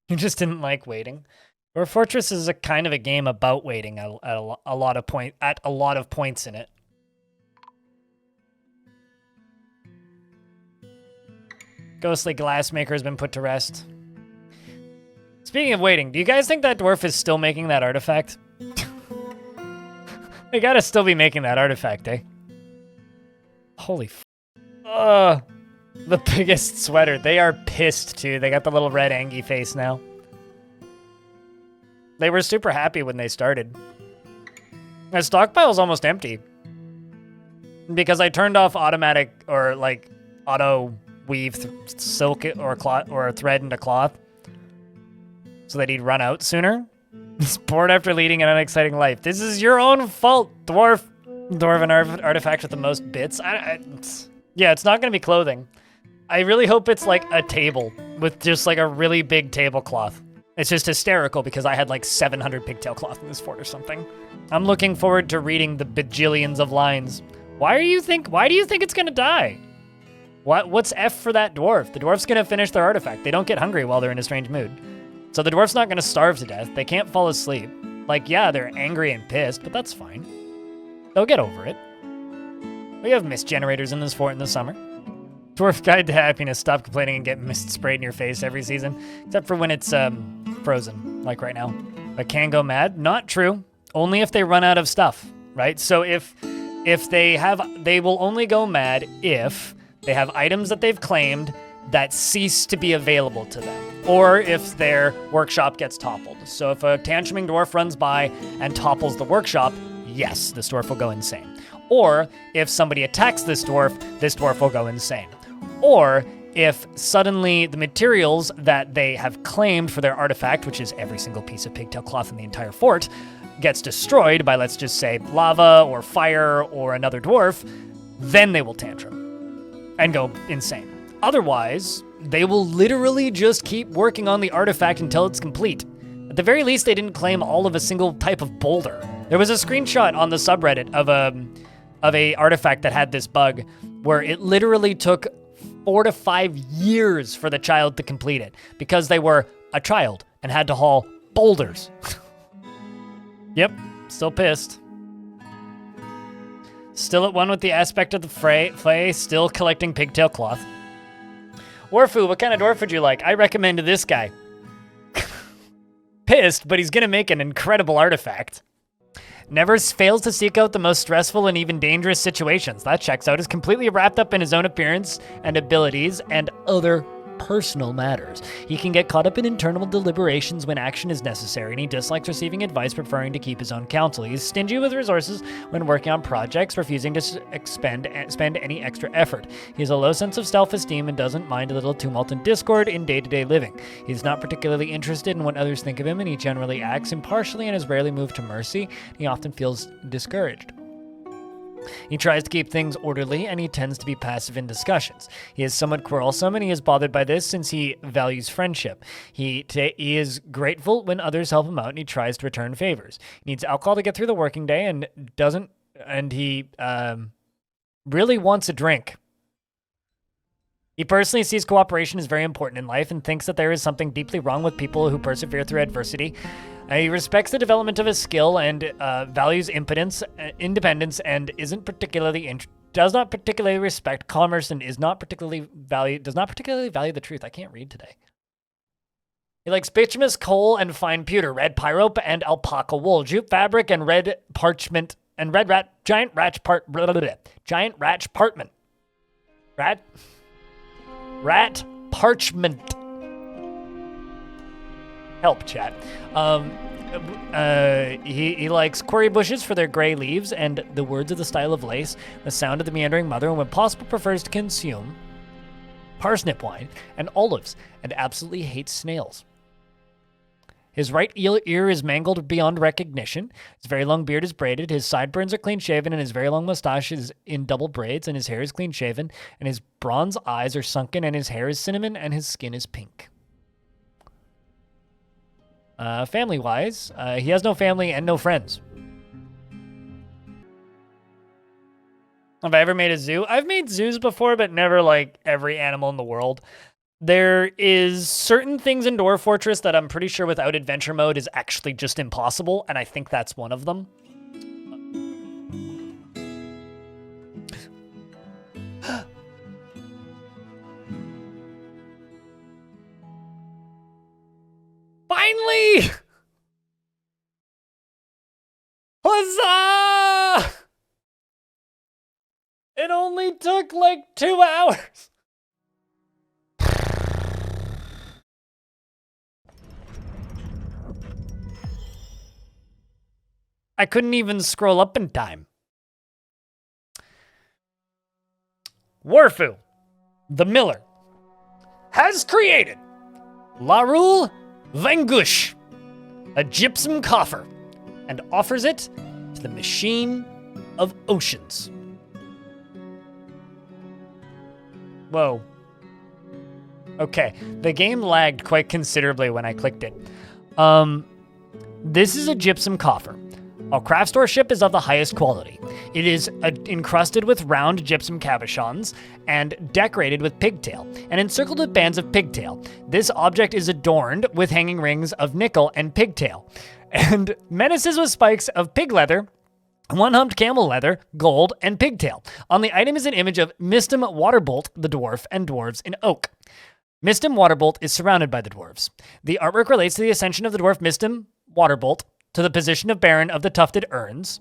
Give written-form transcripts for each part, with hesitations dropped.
You just didn't like waiting. Dwarf Fortress is a kind of a game about waiting at a lot of points in it. Ghostly Glassmaker has been put to rest. Speaking of waiting, do you guys think that dwarf is still making that artifact? They gotta still be making that artifact, eh? Holy f. The biggest sweater. They are pissed, too. They got the little red Angie face now. They were super happy when they started. My stockpile's almost empty. Because I turned off automatic, or like, auto weave silk or cloth or thread into cloth. So that he'd run out sooner. He's bored after leading an unexciting life. This is your own fault, dwarf. Dwarven artifact with the most bits. Yeah, it's not going to be clothing. I really hope it's like a table with just like a really big tablecloth. It's just hysterical because I had like 700 pigtail cloth in this fort or something. I'm looking forward to reading the bajillions of lines. Why do you think it's going to die? What's F for that dwarf? The dwarf's going to finish their artifact. They don't get hungry while they're in a strange mood. So the dwarf's not going to starve to death. They can't fall asleep. Like, yeah, they're angry and pissed, but that's fine. They'll get over it. We have mist generators in this fort in the summer. Dwarf Guide to Happiness. Stop complaining and get mist sprayed in your face every season. Except for when it's frozen, like right now. But can go mad? Not true. Only if they run out of stuff, right? So if they will only go mad if they have items that they've claimed that cease to be available to them, or if their workshop gets toppled. So if a tantruming dwarf runs by and topples the workshop, yes, this dwarf will go insane. Or if somebody attacks this dwarf will go insane. Or if suddenly the materials that they have claimed for their artifact, which is every single piece of pigtail cloth in the entire fort, gets destroyed by, let's just say, lava or fire or another dwarf, then they will tantrum and go insane. Otherwise, they will literally just keep working on the artifact until it's complete. At the very least, they didn't claim all of a single type of boulder. There was a screenshot on the subreddit of a artifact that had this bug where it literally took 4 to 5 years for the child to complete it because they were a child and had to haul boulders. Yep, still pissed. Still at one with the aspect of the fray, still collecting pigtail cloth. Warfu, what kind of dwarf would you like? I recommend this guy. Pissed, but he's gonna make an incredible artifact. Never fails to seek out the most stressful and even dangerous situations. That checks out. Is completely wrapped up in his own appearance and abilities and other personal matters. He can get caught up in internal deliberations when action is necessary, and he dislikes receiving advice, preferring to keep his own counsel. He is stingy with resources when working on projects, refusing to spend any extra effort. He has a low sense of self-esteem and doesn't mind a little tumult and discord in day-to-day living. He is not particularly interested in what others think of him, and he generally acts impartially and is rarely moved to mercy. He often feels discouraged. He tries to keep things orderly, and he tends to be passive in discussions. He is somewhat quarrelsome, and he is bothered by this since he values friendship. He is grateful when others help him out, and he tries to return favors. He needs alcohol to get through the working day, and he really wants a drink. He personally sees cooperation as very important in life and thinks that there is something deeply wrong with people who persevere through adversity. He respects the development of his skill and values independence, and does not particularly respect commerce and does not particularly value the truth. I can't read today. He likes bituminous coal and fine pewter, red pyrope and alpaca wool, jute fabric and red parchment and giant rat parchment. Help, chat. He likes quarry bushes for their gray leaves and the words of the style of lace, the sound of the meandering mother, and when possible prefers to consume parsnip wine and olives, and absolutely hates snails. His right ear is mangled beyond recognition. His very long beard is braided. His sideburns are clean-shaven, and his very long mustache is in double braids, and his hair is clean-shaven, and his bronze eyes are sunken, and his hair is cinnamon, and his skin is pink. Family-wise, he has no family and no friends. Have I ever made a zoo? I've made zoos before, but never like every animal in the world. There is certain things in Dwarf Fortress that I'm pretty sure without adventure mode is actually just impossible, and I think that's one of them. Finally! Huzzah! It only took like 2 hours. I couldn't even scroll up in time. Warfu, the miller, has created Larul Vangush, a gypsum coffer, and offers it to the Machine of Oceans. Whoa. Okay, the game lagged quite considerably when I clicked it. This is a gypsum coffer. Our craft store ship is of the highest quality. It is encrusted with round gypsum cabochons and decorated with pigtail, and encircled with bands of pigtail. This object is adorned with hanging rings of nickel and pigtail, and menaces with spikes of pig leather, one-humped camel leather, gold, and pigtail. On the item is an image of Mistim Waterbolt, the dwarf, and dwarves in oak. Mistim Waterbolt is surrounded by the dwarves. The artwork relates to the ascension of the dwarf Mistim Waterbolt to the position of Baron of the Tufted Urns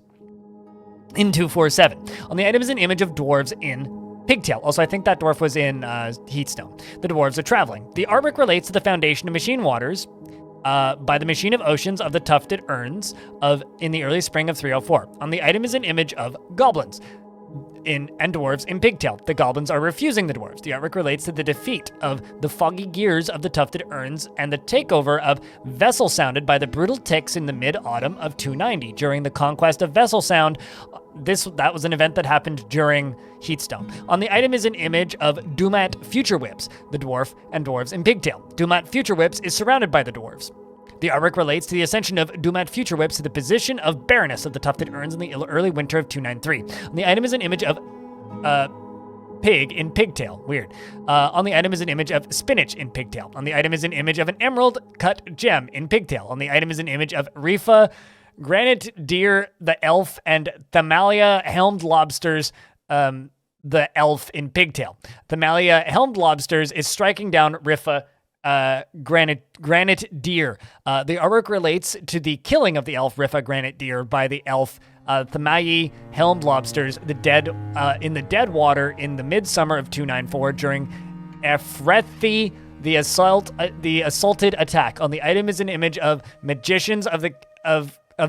in 247. On the item is an image of dwarves in pigtail. Also, I think that dwarf was in Heatstone. The dwarves are traveling. The artwork relates to the foundation of Machinewaters by the Machine of Oceans of the Tufted Urns in the early spring of 304. On the item is an image of goblins and dwarves in pigtail. The goblins are refusing the dwarves. The artwork relates to the defeat of the foggy gears of the Tufted Urns and the takeover of Vessel Sounded by the brutal ticks in the mid-autumn of 290. During the conquest of Vessel Sound, that was an event that happened during Heatstone. On the item is an image of Dumat Future Whips, the dwarf and dwarves in pigtail. Dumat Future Whips is surrounded by the dwarves. The artwork relates to the ascension of Dumat Future Whips to the position of Baroness of the Tufted Urns in the early winter of 293. On the item is an image of pig in pigtail. Weird. On the item is an image of spinach in pigtail. On the item is an image of an emerald cut gem in pigtail. On the item is an image of Rifa, Granite Deer, the elf, and Thamalia Helmed Lobsters, the elf in pigtail. Thamalia Helmed Lobsters is striking down Rifa, Granite Deer. The artwork relates to the killing of the elf Rifa Granite Deer by the elf Thamayi Helmed Lobsters, in the dead water in the midsummer of 294 during Ephrethi, the assaulted attack. On the item is an image of magicians of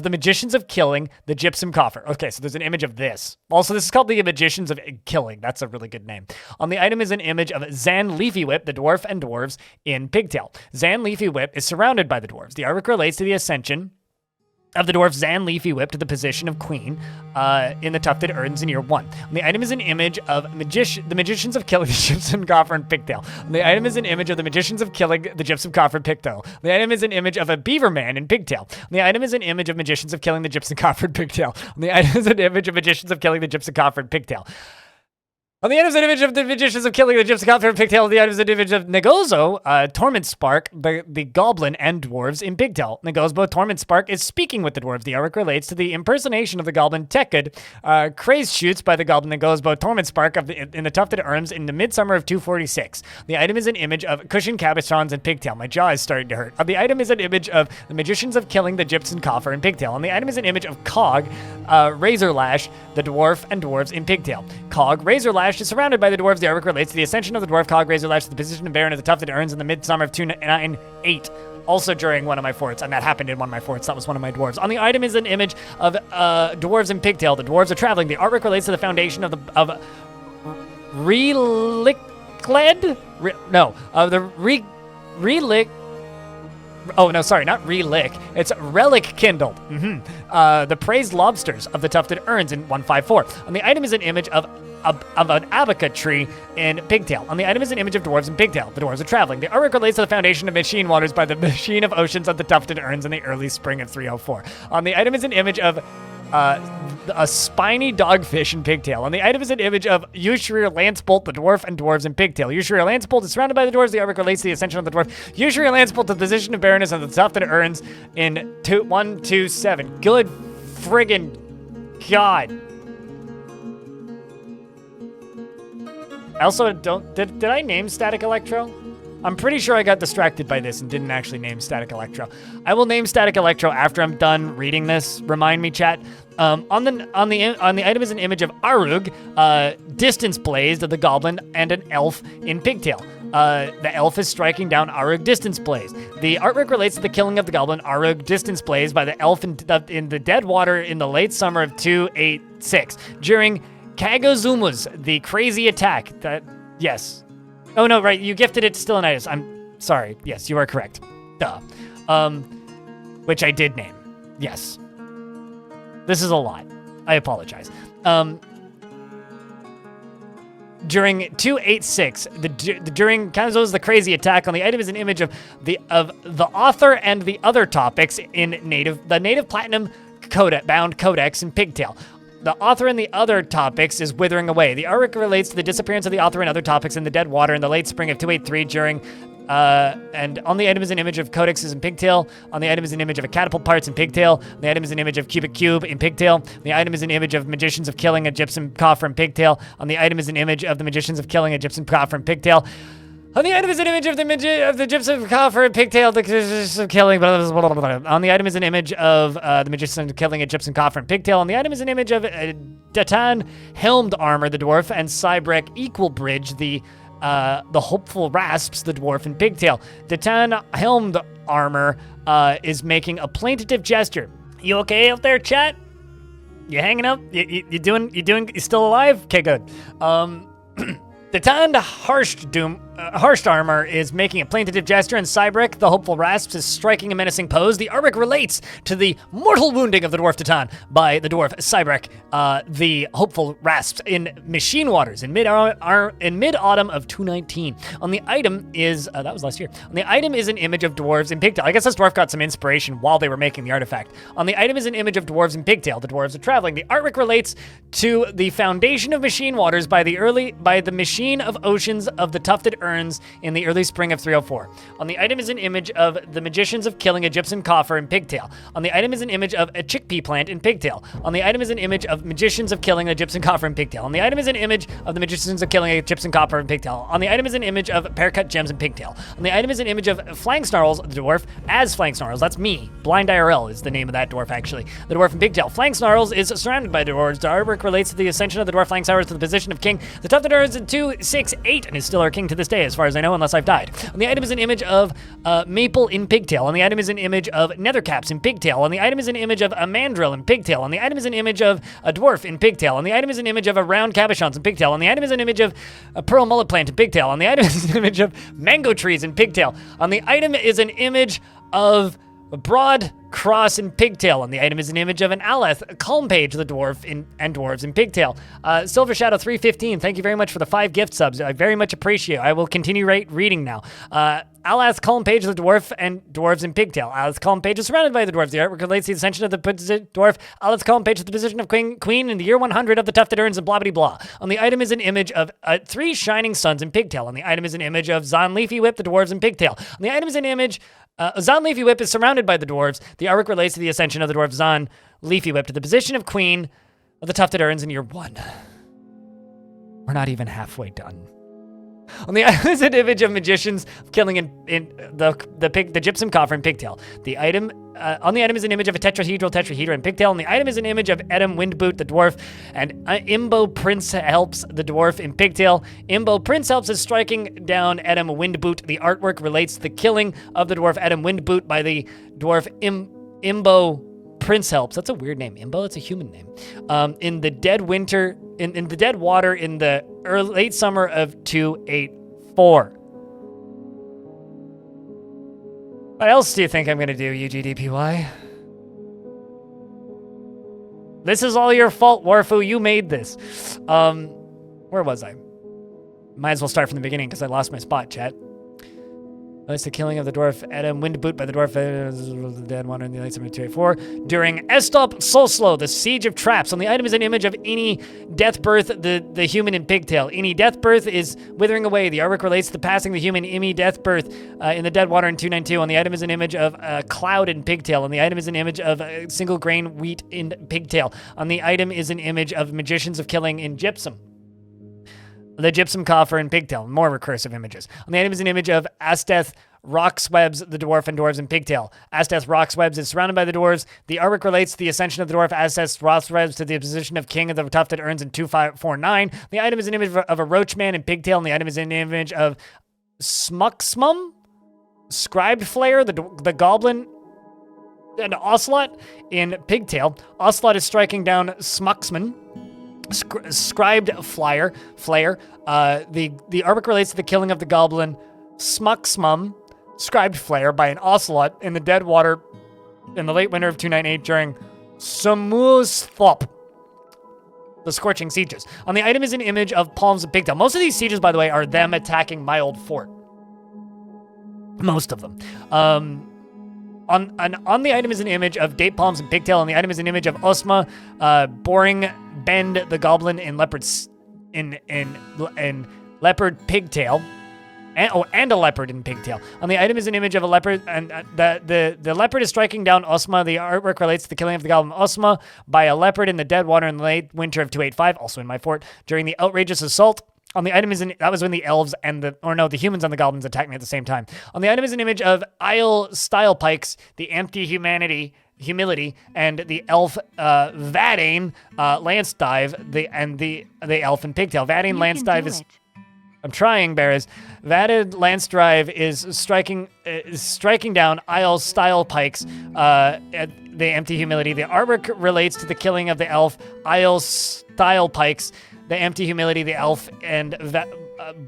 the Magicians of Killing, the Gypsum Coffer. Okay, so there's an image of this. Also, this is called the Magicians of Killing. That's a really good name. On the item is an image of Zan Leafy Whip, the dwarf and dwarves in pigtail. Zan Leafy Whip is surrounded by the dwarves. The artwork relates to the ascension of the dwarf Zan Leafy Whip to the position of queen in the Tufted Urns in year 1. On the item is an image of the Magicians of Killing the Gypsum Coffer and Pigtail. On the item is an image of the Magicians of Killing the Gypsum Coffer and Pigtail. On the item is an image of a beaver man in pigtail. On the item is an image of Magicians of Killing the Gypsum Coffer and Pigtail. On the item is an image of Magicians of Killing the Gypsum Coffer and Pigtail. On the item is an image of the Magicians of Killing the Gypsy Coffer and Pigtail. On the item is an image of Negozo, Torment Spark, the goblin and dwarves in pigtail. Negozo, Torment Spark, is speaking with the dwarves. The artwork relates to the impersonation of the goblin Tekkud, crazed shoots by the goblin Negozo, Torment Spark in the Tufted Urns in the midsummer of 246. The item is an image of Cushion Cabochons and pigtail. My jaw is starting to hurt. On the item is an image of the Magicians of Killing the Gypsum Coffer and Pigtail. On the item is an image of Cog, Razor Lash, the dwarf and dwarves in pigtail. Cog, Razor Lash, is surrounded by the dwarves. The artwork relates to the ascension of the dwarf Cog Razor Lash to the position of Baron of the Tufted Urns in the midsummer of 298, also during one of my forts, and that happened in one of my forts. That was one of my dwarves. On the item is an image of dwarves in pigtail. The dwarves are traveling. The artwork relates to the foundation of the Relic. Oh, no, sorry, not relic. It's relic kindled. The praised lobsters of the Tufted Urns in 154. On the item is an image of an abaca tree in pigtail. On the item is an image of dwarves in pigtail. The dwarves are traveling. The artwork relates to the foundation of Machinewaters by the Machine of Oceans of the Tufted Urns in the early spring of 304. On the item is an image of a spiny dogfish in pigtail. On the item is an image of Ushrir Lancebolt, the dwarf, and dwarves in pigtail. Ushrir Lancebolt is surrounded by the dwarves. The artwork relates to the ascension of the dwarf. Ushrir Lancebolt to the position of Baroness and the stuff that it earns in 127. Good friggin' God. I also don't... Did I name Static Electro? I'm pretty sure I got distracted by this and didn't actually name Static Electro. I will name Static Electro after I'm done reading this. Remind me, chat. On the item is an image of Arug, distance blazed of the goblin, and an elf in pigtail. The elf is striking down Arug distance blaze. The artwork relates to the killing of the goblin Arug distance blaze by the elf in the dead water in the late summer of 286 during Kagozuma's the crazy attack. Yes. Oh no, right, you gifted it to Stylianitis. I'm sorry. Yes, you are correct. Duh. Which I did name. Yes. This is a lot. I apologize. During 286, during Kazuo's the crazy attack, on the item is an image of the author and the other topics in the native platinum bound codex in pigtail. The author and the other topics is withering away. The artwork relates to the disappearance of the author and other topics in the dead water in the late spring of 283 during, and on the item is an image of codexes in pigtail. On the item is an image of a catapult parts in pigtail. On the item is an image of cubic cube in pigtail. The item is an image of magicians of killing a gypsum coffer in pigtail. On the item is an image of the magicians of killing a gypsum coffer in pigtail. On the item is an image of the gypsum coffer and pigtail, the killing, blah, blah, blah, blah, blah. On the item is an image of the magician killing a gypsum coffer and pigtail. On the item is an image of Datan helmed armor, the dwarf, and Cybrek equal bridge, the hopeful rasps, the dwarf in pigtail. Datan helmed armor is making a plaintive gesture. You okay out there, chat? You hanging up? You still alive? Okay, good. The Tanned Harshed Armor is making a plaintive gesture, and Cybrek, the hopeful rasps, is striking a menacing pose. The artwork relates to the mortal wounding of the dwarf Titan by the dwarf Cybrek, the hopeful rasps in Machinewaters in mid-autumn of 219. On the item is, that was last year. On the item is an image of dwarves in pigtail. I guess this dwarf got some inspiration while they were making the artifact. On the item is an image of dwarves in pigtail. The dwarves are traveling. The artwork relates to the foundation of Machinewaters by the machine of oceans of the tufted urns in the early spring of 304. On the item is an image of the magicians of killing a gypsum coffer in pigtail. On the item is an image of a chickpea plant in pigtail. On the item is an image of magicians of killing a gypsum coffer in pigtail. On the item is an image of the magicians of killing a gypsum coffer in pigtail. On the item is an image of pear-cut gems in pigtail. On the item is an image of Flank Snarls, the dwarf, as Flank Snarls. That's me. Blind IRL is the name of that dwarf, actually. The dwarf in pigtail. Flank Snarls is surrounded by dwarves. The artwork relates to the ascension of the dwarf Flank Snarls to the position of king. The tufted urns in 268 and is still our king to this day, as far as I know, unless I've died. On the item is an image of maple in pigtail. On the item is an image of nethercaps in pigtail. On the item is an image of a mandrill in pigtail. On the item is an image of a dwarf in pigtail. On the item is an image of a round cabochons in pigtail. On the item is an image of a pearl mullet plant in pigtail. On the item is an image of mango trees in pigtail. On the item is an image of a broad cross in pigtail. On the item is an image of an Aleth, a calm page, the dwarf and dwarves in pigtail. Silver Shadow 315, thank you very much for the 5 gift subs. I very much appreciate it. I will continue reading now. Aleth, calm page, the dwarf and dwarves in pigtail. Aleth's calm page is surrounded by the dwarves. The artwork relates to the ascension of the dwarf. Aleth's calm page is the position of queen in the year 100 of the tufted urns and blah blah blah. On the item is an image of 3 shining suns in pigtail. On the item is an image of Zon Leafy Whip, the dwarves in pigtail. On the item is an image Zon Leafy Whip is surrounded by the dwarves. The artwork relates to the ascension of the dwarf Zon Leafy Whip to the position of queen of the tufted urns in year 1. We're not even halfway done. On the item is an image of magicians killing in the gypsum coffer in pigtail. The item on the item is an image of a tetrahedra in pigtail. On the item is an image of Edom Windboot, the dwarf, and Imbo Prince Helps, the dwarf in pigtail. Imbo Prince Helps is striking down Edom Windboot. The artwork relates to the killing of the dwarf Edom Windboot by the dwarf Imbo Prince Helps. That's a weird name. Imbo, it's a human name. In the dead winter, in the dead water in the late summer of 284. What else do you think I'm going to do, UGDPY? This is all your fault, Warfu. You made this. Where was I? Might as well start from the beginning because I lost my spot, chat. It's the killing of the dwarf Adam, wind boot by the dwarf the dead water in the late summer 284. During Estop Solslo, the siege of traps. On the item is an image of any death birth, the human in pigtail. Any death birth is withering away. The artwork relates to the passing the human Imi death birth in the dead water in 292. On the item is an image of a cloud in pigtail. On the item is an image of a single grain wheat in pigtail. On the item is an image of magicians of killing in gypsum. The gypsum coffer and pigtail, more recursive images. On the item is an image of Asteth Rockswebs, the dwarf, and dwarves in pigtail. Asteth Rockswebs is surrounded by the dwarves. The artwork relates to the ascension of the dwarf Asteth Rockswebs to the position of king of the tufted urns in 2549. The item is an image of a roach man in pigtail, and the item is an image of Smucksmum, Scribed Flare, the goblin, and Ocelot in pigtail. Ocelot is striking down Smucksman. Scribed Flare. The artwork relates to the killing of the goblin Smucksmum, Scribed Flare, by an ocelot in the dead water in the late winter of 298 during Samusthlop, the scorching sieges. On the item is an image of palms of pigtail. Most of these sieges, by the way, are them attacking my old fort. Most of them. On the item is an image of date palms and pigtail. On the item is an image of Osma, boring Bend the goblin in leopard's in leopard pigtail, and a leopard in pigtail. On the item is an image of a leopard, and the leopard is striking down Osma. The artwork relates to the killing of the goblin Osma by a leopard in the dead water in the late winter of 285, also in my fort, during the outrageous assault. On the item that was when the elves and the humans and the goblins attacked me at the same time. On the item is an image of Isle Style Pikes, the empty humility, and the elf Vadane Lance Dive, the elf and pigtail. Vadane Lance Dive is. I'm trying, Bears. Vaded Lance Drive is striking down Isle Style Pikes, the empty humility. The artwork relates to the killing of the elf Isle Style Pikes, the empty humility, the elf, and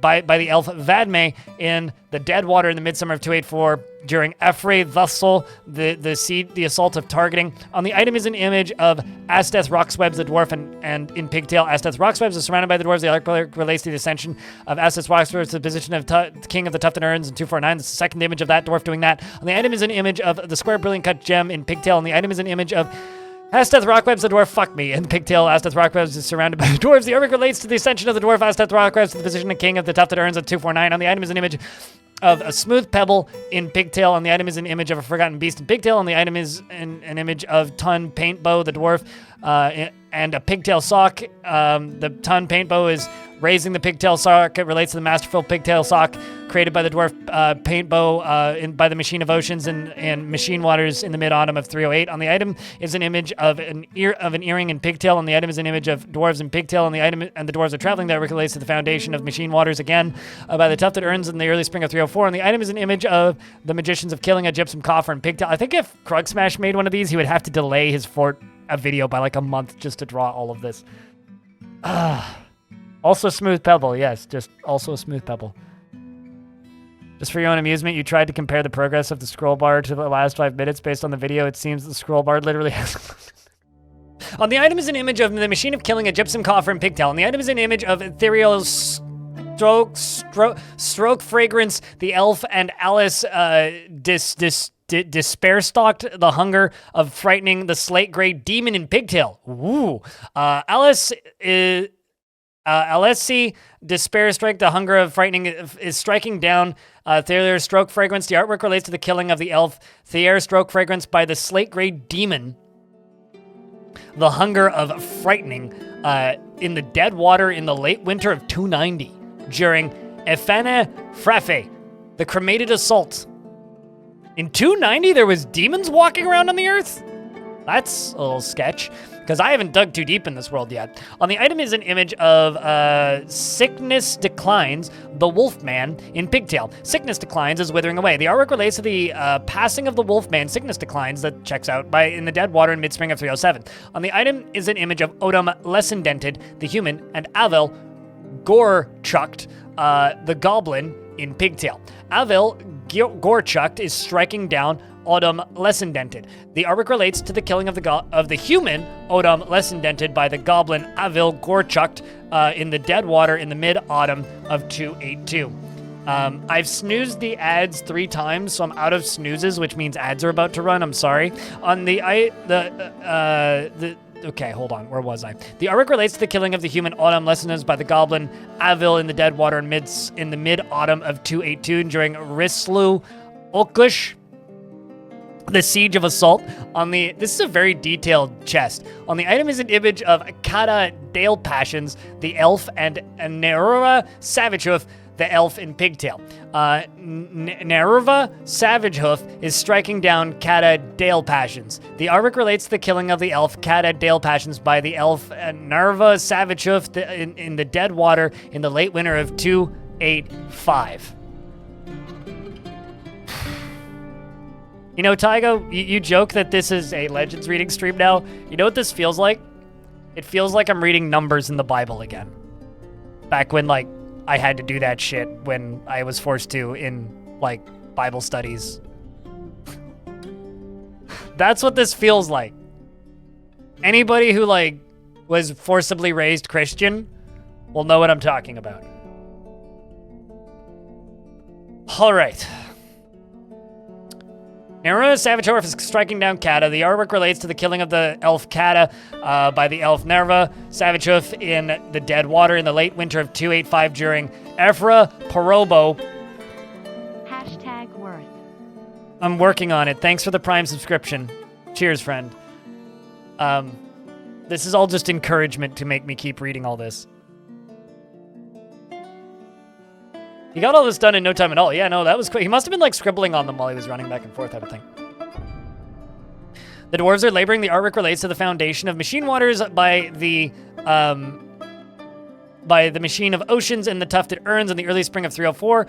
by the elf Vadme in the dead water in the midsummer of 284 during Efre Thussel, the assault of targeting. On the item is an image of Asteth Rockswebs, the dwarf, and in pigtail. Asteth Rockswebs is surrounded by the dwarves. The artwork relates to the ascension of Asteth Rockswebs to the position of king of the tufted urns in 249. This is the second image of that dwarf doing that. On the item is an image of the square brilliant cut gem in pigtail. And the item is an image of Asteth Rockwebs, the dwarf, fuck me. In pigtail, Asteth Rockwebs is surrounded by the dwarves. The artwork relates to the ascension of the dwarf Asteth Rockwebs to the position of king of the tufted urns at 249. On the item is an image of a smooth pebble in pigtail. On the item is an image of a forgotten beast in pigtail. On the item is an image of Tun Paintbow, the dwarf, and a pigtail sock. The Tun Paintbow is raising the pigtail sock. It relates to the masterful pigtail sock created by the dwarf Paintbow by the Machine of Oceans and Machinewaters in the mid-autumn of 308. On the item is an image of an earring in pigtail. On the item is an image of dwarves in pigtail. On the item and the dwarves are traveling. That relates to the foundation of Machinewaters again by the tufted urns in the early spring of 304. And the item is an image of the magicians of killing a gypsum coffer in pigtail. I think if Krug Smash made one of these, he would have to delay his fort a video by like a month just to draw all of this. Also smooth pebble, yes, just also a smooth pebble. Just for your own amusement, you tried to compare the progress of the scroll bar to the last 5 minutes based on the video. It seems the scroll bar literally has... On the item is an image of the machine of killing a gypsum coffer in pigtail. On the item is an image of ethereal stroke fragrance, the elf, and Alice despair stalked the hunger of frightening the slate gray demon in pigtail. Ooh. Alessi despair strike the hunger of frightening is striking down Thayer stroke fragrance. The artwork relates to the killing of the elf Thayer stroke fragrance by the slate gray demon. The hunger of frightening in the dead water in the late winter of 290 during Efene Frafe, the cremated assault. In 290, there was demons walking around on the earth? That's a little sketch, because I haven't dug too deep in this world yet. On the item is an image of Sickness Declines, the Wolfman in pigtail. Sickness Declines is withering away. The artwork relates to the passing of the Wolfman, Sickness Declines, that checks out in the dead water in mid-spring of 307. On the item is an image of Odom Lessendented, the human, and Avel Gore-chucked, the goblin in pigtail. Avel Gore-chucked is striking down Odom Lessendented. The artwork relates to the killing of the human Odom Lessendented by the goblin Avil Gore-chucked in the dead water in the mid-autumn of 282. I've snoozed the ads 3 times, so I'm out of snoozes, which means ads are about to run. I'm sorry. On okay, hold on. Where was I? The artwork relates to the killing of the human autumn listeners by the goblin Avil in the dead water in the mid-autumn of 282 during Rislu Ulkush, the Siege of Assault. This is a very detailed chest. On the item is an image of Kata Dale Passions, the elf, and Nerura Savagehoof, the elf in Pigtail. Nerva Savagehoof is striking down Kata Dale Passions. The artwork relates to the killing of the elf Kata Dale Passions by the elf Nerva Savagehoof in the dead water in the late winter of 285. You know, Tygo, you joke that this is a Legends reading stream now. You know what this feels like? It feels like I'm reading numbers in the Bible again. Back when, like, I had to do that shit when I was forced to in, like, Bible studies. That's what this feels like. Anybody who, like, was forcibly raised Christian will know what I'm talking about. All right. Nerva Savagehoof is striking down Kata. The artwork relates to the killing of the elf Kata by the elf Nerva Savagehoof in the dead water in the late winter of 285 during Ephra Porobo. #worth. I'm working on it. Thanks for the Prime subscription. Cheers, friend. This is all just encouragement to make me keep reading all this. He got all this done in no time at all. Yeah, no, that was quick. He must have been like scribbling on them while he was running back and forth, I would think. The dwarves are laboring. The artwork relates to the foundation of Machinewaters by the machine of oceans and the tufted urns in the early spring of 304.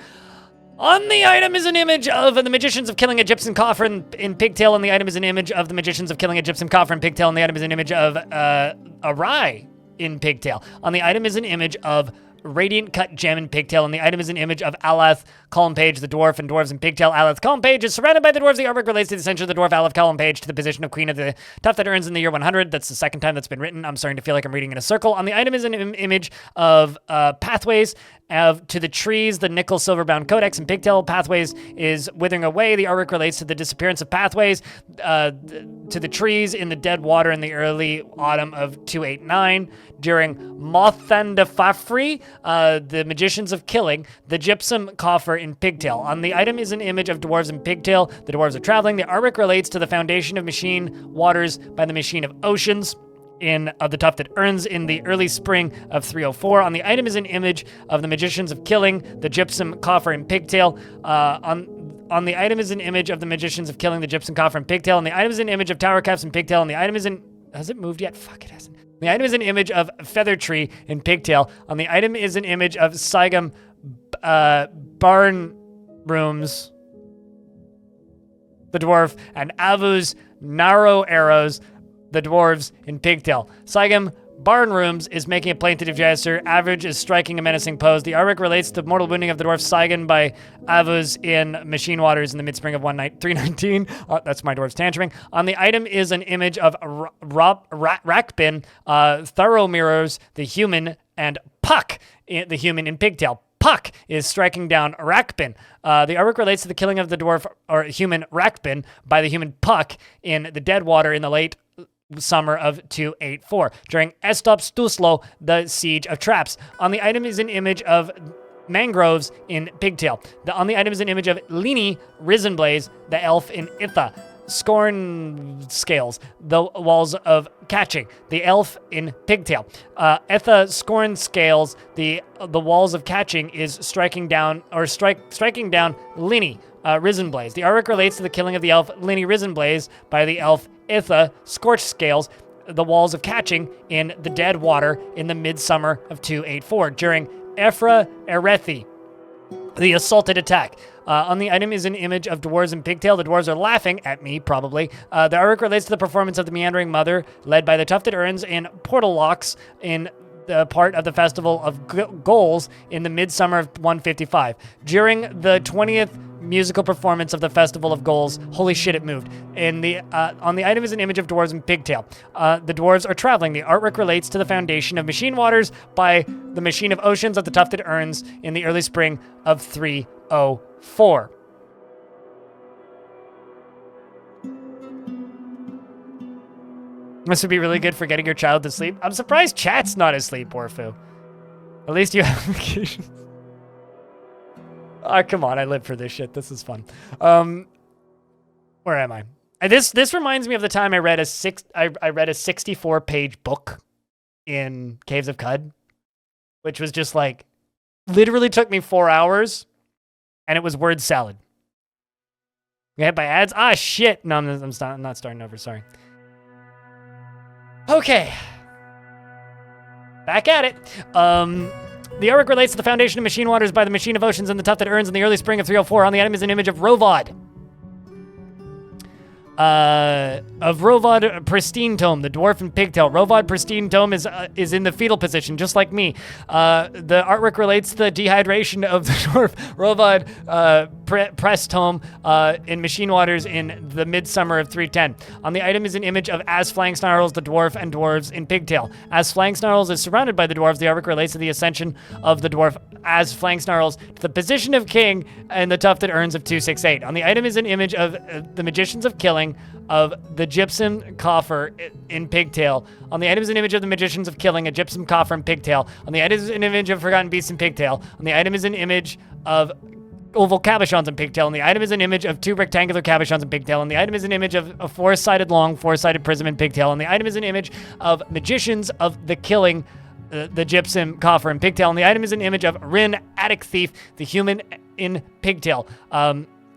On the item is an image of the magicians of killing a gypsum coffer in Pigtail, and the item is an image of the magicians of killing a gypsum coffer in Pigtail, and the item is an image of a rye in Pigtail. On the item is an image of Radiant Cut Gem in Pigtail, and the item is an image of Alath Column Page, the dwarf, and dwarves in Pigtail. Alath Column Page is surrounded by the dwarves. The artwork relates to the ascension of the dwarf Alath Column Page to the position of Queen of the Tufted Urns in the year 100. That's the second time that's been written. I'm starting to feel like I'm reading in a circle. On the item is an image of pathways to the trees, the nickel silver-bound codex in Pigtail. Pathways is withering away. The artwork relates to the disappearance of pathways to the trees in the dead water in the early autumn of 289 during Mothandafafri, the magicians of killing the gypsum coffer in Pigtail. On the item is an image of dwarves in Pigtail. The dwarves are traveling. The artwork relates to the foundation of Machinewaters by the machine of oceans of the tufted urns in the early spring of 304. On the item is an image of the magicians of killing the gypsum coffer in Pigtail. On the item is an image of the magicians of killing the gypsum coffer in Pigtail. And the item is an image of tower caps in Pigtail. And the item is has it moved yet? Fuck, it hasn't. The item is an image of Feather Tree in Pigtail. On the item is an image of Sigam Barn Rooms, the dwarf, and Avu's Narrow Arrows, the dwarves in Pigtail. Sigam Barn Rooms is making a plaintive gesture. Average is striking a menacing pose. The artwork relates to the mortal wounding of the dwarf Saigan by Avuz in Machinewaters in the mid-spring of 319. That's my dwarf's tantruming. On the item is an image of Rakbin, Thorough Mirrors, the human, and Puck, the human in Pigtail. Puck is striking down Rakbin. The artwork relates to the killing of the dwarf or human Rakbin by the human Puck in the dead water in the late summer of 284 during Estop Stuslo, the Siege of Traps. On the item is an image of mangroves in Pigtail. On the item is an image of Lini Risenblaze, the elf in Itha. Scorn Scales, the walls of catching, the elf in Pigtail. Etha Scorn Scales, the walls of catching is striking down Lini Risenblaze. The artwork relates to the killing of the elf Lini Risenblaze by the elf Itha Scorched Scales, the walls of catching in the dead water in the midsummer of 284 during Ephra Erethi, the assaulted attack. On the item is an image of dwarves in Pigtail. The dwarves are laughing at me, probably. The artwork relates to the performance of the Meandering Mother, led by the Tufted Urns in Portal Locks in the part of the Festival of Goals in the midsummer of 155. During the 20th musical performance of the Festival of Goals, holy shit, it moved. On the item is an image of dwarves and pigtail. The dwarves are traveling. The artwork relates to the foundation of Machinewaters by the Machine of Oceans of the Tufted Urns in the early spring of 304. This would be really good for getting your child to sleep. I'm surprised chat's not asleep, Orfu. At least you have vacations. Oh, come on, I live for this shit. This is fun. Where am I? This reminds me of the time I read a 64-page book in Caves of Cud, which was just like, literally took me 4 hours, and it was word salad. We hit by ads? Ah, shit. No, I'm not starting over, sorry. Okay. Back at it. The artwork relates to the foundation of Machinewaters by the Machine of Oceans and the Tufted Urns in the early spring of 304. On the item is an image of Rovod. Rovod Pristine Tome, the Dwarf and Pigtail. Rovod Pristine Tome is in the fetal position, just like me. The artwork relates to the dehydration of the Dwarf Rovod Press Tome in Machinewaters in the midsummer of 310. On the item is an image of As Flangsnarls, the Dwarf, and Dwarves in Pigtail. As Flangsnarls is surrounded by the Dwarves. The artwork relates to the ascension of the Dwarf As Flangsnarls to the position of King and the Tufted Urns of 268. On the item is an image of the Magicians of Killing of the Gypsum Coffer in Pigtail. On the item is an image of the Magicians of Killing, a Gypsum Coffer in Pigtail. On the item is an image of Forgotten Beasts in Pigtail. On the item is an image of oval cabochons in Pigtail. And the item is an image of 2 rectangular cabochons in Pigtail. And the item is an image of a 4-sided long, 4-sided prism in Pigtail. And the item is an image of Magicians of the Killing, the Gypsum Coffer in Pigtail. And the item is an image of Rin, Attic Thief, the Human in Pigtail.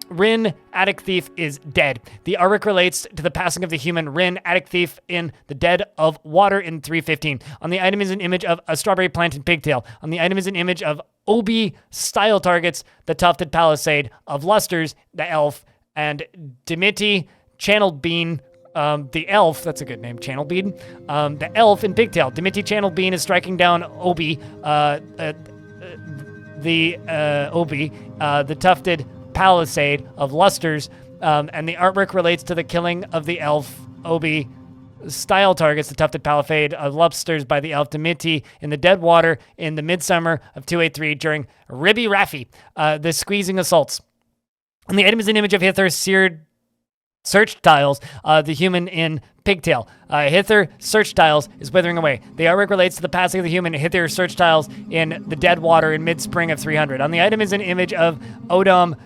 Rin, Attic Thief, is dead. The artwork relates to the passing of the human Rin, Attic Thief, in the Dead of Water in 315. On the item is an image of a strawberry plant in Pigtail. On the item is an image of Obi style targets, the Tufted Palisade of Lusters, the elf, and Dimity, Channeled Bean, the elf, that's a good name, Channel Bean, the elf in Pigtail. Dimity Channeled Bean is striking down Obi, the Tufted Palisade of Lusters, and the artwork relates to the killing of the elf Obi style targets, the Tufted Palisade of Lusters by the elf Dimity in the Dead Water in the midsummer of 283 during Ribby Raffi, the Squeezing Assaults. And the item is an image of Hither seared search tiles, the human in Pigtail. Hither search tiles is withering away. The artwork relates to the passing of the human Hither search tiles in the Dead Water in mid-spring of 300. On the item is an image of Odom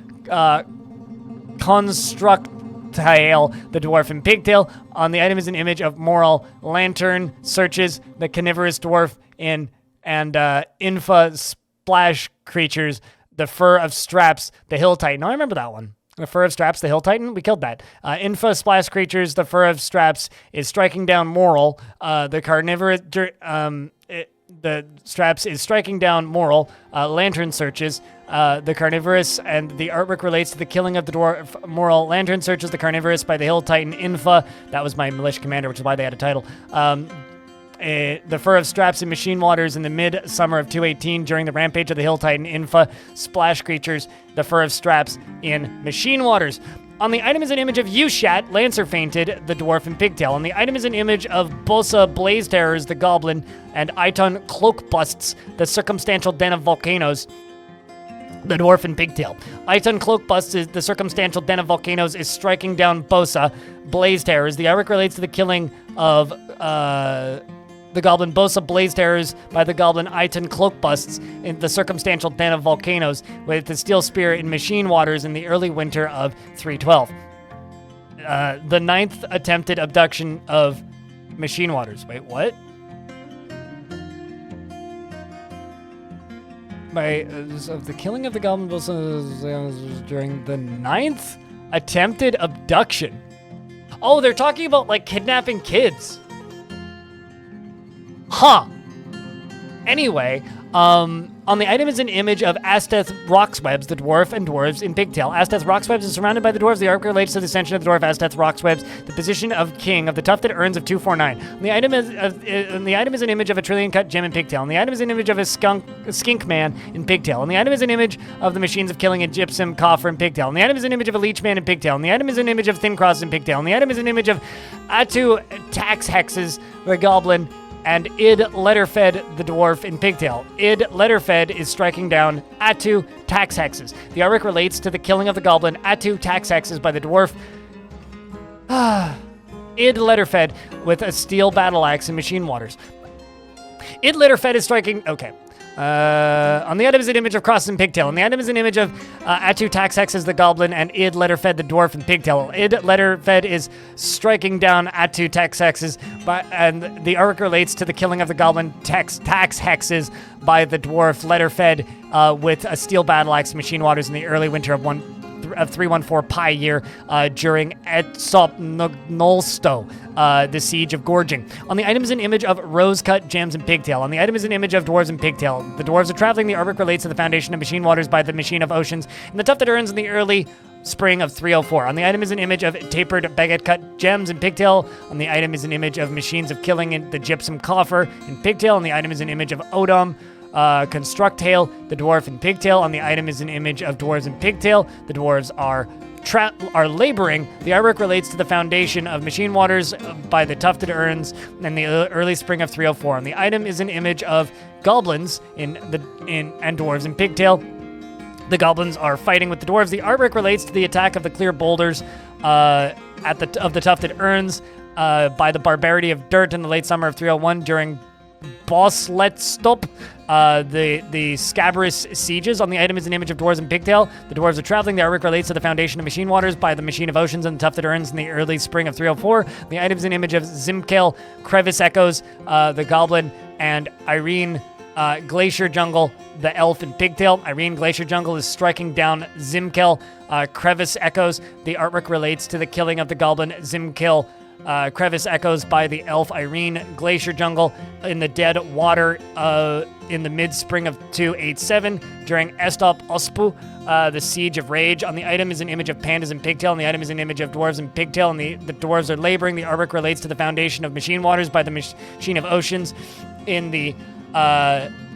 Constructile, the Dwarf in Pigtail. On the item is an image of Moral Lantern searches, the Carnivorous Dwarf in, and Infa Splash Creatures, the Fur of Straps, the Hill Titan. Oh, I remember that one. The Fur of Straps, the Hill Titan, we killed that. Infa Splash Creatures, the Fur of Straps is striking down Moral. The Carnivorous, the Straps is striking down Moral. Lantern searches, the Carnivorous, and the artwork relates to the killing of the Dwarf Moral. Lantern searches the Carnivorous by the Hill Titan Infa. That was my militia commander, which is why they had a title. The Fur of Straps in Machinewaters in the mid-summer of 218 during the rampage of the Hill Titan Infa Splash Creatures, the Fur of Straps in Machinewaters. On the item is an image of Ushat, Lancer Fainted, the Dwarf in Pigtail. On the item is an image of Bosa Blaze Terrors, the Goblin, and Iton Cloak Busts, the Circumstantial Den of Volcanoes, the Dwarf in Pigtail. Iton Cloak Busts is the Circumstantial Den of Volcanoes is striking down Bosa Blaze Terrors. The artwork relates to the killing of the Goblin Bosa Blaze Terrors by the Goblin Iton Cloak Busts in the Circumstantial Den of Volcanoes with the Steel Spear in Machinewaters in the early winter of 312. The 9th attempted abduction of Machinewaters. Wait, what? Of the killing of the Goblin Bosa during the 9th attempted abduction. Oh, they're talking about, like, kidnapping kids. Huh. Anyway, on On the item is an image of Asteth Rockswebs, the dwarf, and dwarves in pigtail. Asteth Rockswebs is surrounded by the dwarves. The arc relates to the ascension of the dwarf Asteth Rockswebs, the position of king of the tufted urns of 249. On the item is an image of a trillion-cut gem in pigtail. On the item is an image of a skink man in pigtail. On the item is an image of the machines of killing a gypsum coffer in pigtail. On the item is an image of a leech man in pigtail. On the item is an image of thin crosses in pigtail. On the item is an image of Atu tax hexes, the goblin, and Id Letterfed the dwarf in pigtail. Id Letterfed is striking down Atu tax hexes. The artwork relates to the killing of the goblin Atu tax hexes by the dwarf Id Letterfed with a steel battle axe in Machinewaters. Id Letterfed is striking... Okay. On the item is an image of crosses in pigtail. On the item is an image of Atu tax hexes the goblin and Id Letterfed the dwarf in pigtail. Id Letterfed is striking down Atu tax hexes, and the arc relates to the killing of the goblin tax hexes by the dwarf Letterfed with a steel battle axe in Machinewaters in the early winter of 314 Pi year during Etsop Nolsto, the Siege of Gorging. On the item is an image of rose-cut gems and pigtail. On the item is an image of dwarves and pigtail. The dwarves are traveling. The artwork relates to the foundation of Machinewaters by the Machine of Oceans and the tufted urns in the early spring of 304. On the item is an image of tapered baguette-cut gems and pigtail. On the item is an image of machines of killing in the gypsum coffer in pigtail. On the item is an image of Odom, Constructail, the dwarf in pigtail. On the item is an image of dwarves in pigtail. The dwarves are laboring. The artwork relates to the foundation of Machinewaters by the tufted urns in the early spring of 304. On the item is an image of goblins and dwarves in pigtail. The goblins are fighting with the dwarves. The artwork relates to the attack of the clear boulders of the tufted urns by the barbarity of dirt in the late summer of 301 during Bosletstop, the scabrous sieges. On the item is an image of dwarves in pigtail. The dwarves are traveling. The artwork relates to the foundation of Machinewaters by the Machine of Oceans and the tufted urns in the early spring of 304. The item is an image of Zimkel, Crevice Echoes, the goblin, and Irene Glacier Jungle, the elf in pigtail. Irene Glacier Jungle is striking down Zimkel, Crevice Echoes. The artwork relates to the killing of the goblin Zimkel, Crevice Echoes by the elf Irene Glacier Jungle in the dead water in the mid-spring of 287 during Estop Ospu, the Siege of Rage. On the item is an image of pandas in pigtail, and the item is an image of dwarves in pigtail, and the dwarves are laboring. The artwork relates to the foundation of Machinewaters by the Machine of Oceans in the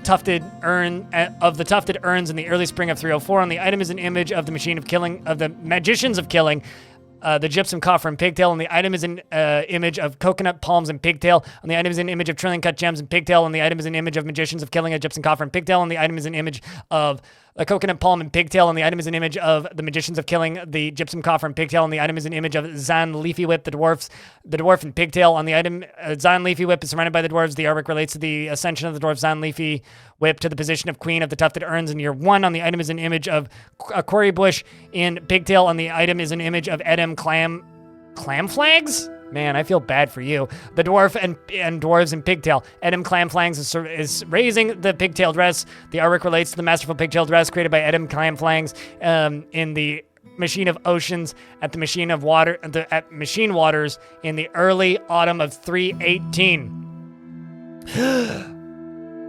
tufted urns in the early spring of 304. On the item is an image of the machine of killing, of the magicians of killing, the gypsum coffer and pigtail. And the item is an image of coconut palms and pigtail. And the item is an image of trillion cut gems and pigtail. And the item is an image of magicians of killing a gypsum coffer and pigtail. And the item is an image of a coconut palm and pigtail. And the item is an image of the magicians of killing the gypsum coffer and pigtail. And the item is an image of Zan Leafy Whip, the dwarf and pigtail. On the item, Zan Leafy Whip is surrounded by the dwarves. The artwork relates to the ascension of the dwarf Zan Leafy Whip to the position of queen of the tufted urns in year 1. On the item is an image of a quarry bush in pigtail. On the item is an image of Edem clam flags? Man, I feel bad for you. The dwarf and dwarves in pigtail. Edem Clam Flangs is raising the pigtail dress. The artwork relates to the masterful pigtail dress created by Edem Clam Flangs in the Machine of Oceans at the Machine of Water at Machinewaters in the early autumn of 318.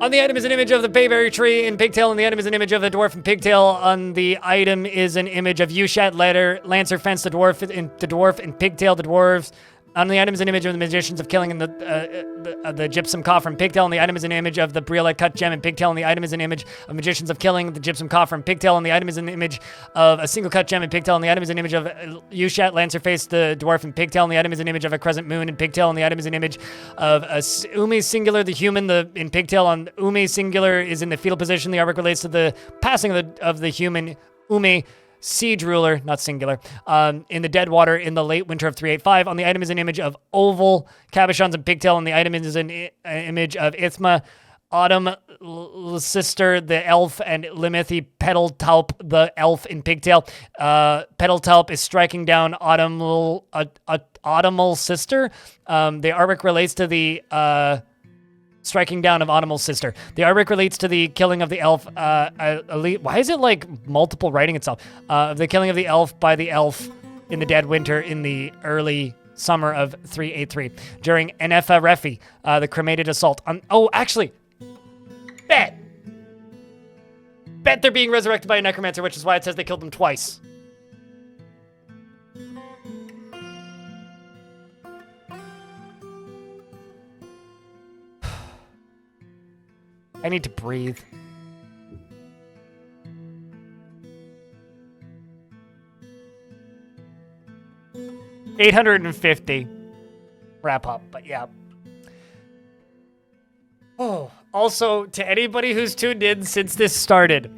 On the item is an image of the bayberry tree in pigtail, and the item is an image of the dwarf in pigtail. On the item is an image of Ushat Lancer Fence, the dwarf in pigtail. The dwarves. On the item is an image of the magicians of killing in the gypsum coffer and pigtail. And the item is an image of the Briella cut gem and pigtail. And the item is an image of magicians of killing the gypsum coffer and pigtail. And the item is an image of a single cut gem and pigtail. And the item is an image of Ushat Lancerface, the dwarf in pigtail. And the item is an image of a crescent moon in pigtail. And the item is an image of a Umi singular, the human, in pigtail. On Umi singular is in the fetal position. The artwork relates to the passing of the human Umi siege ruler, not singular, in the dead water in the late winter of 385. On the item is an image of oval cabochons and pigtail, and the item is an image of Ithma, Autumn, sister, the elf, and Limithi, Petal Taup, the elf in pigtail. Petal Taup is striking down Autumnal sister. The artwork relates to the striking down of Autumnal sister. The artwork relates to the killing of the elf. Why is it like multiple writing itself? The killing of the elf by the elf in the dead winter in the early summer of 383 during Enefa Refi, the cremated assault on. Oh, actually, bet. bet they're being resurrected by a necromancer, which is why it says they killed them twice. I need to breathe. $850 wrap up, but yeah. Oh, also to anybody who's tuned in since this started,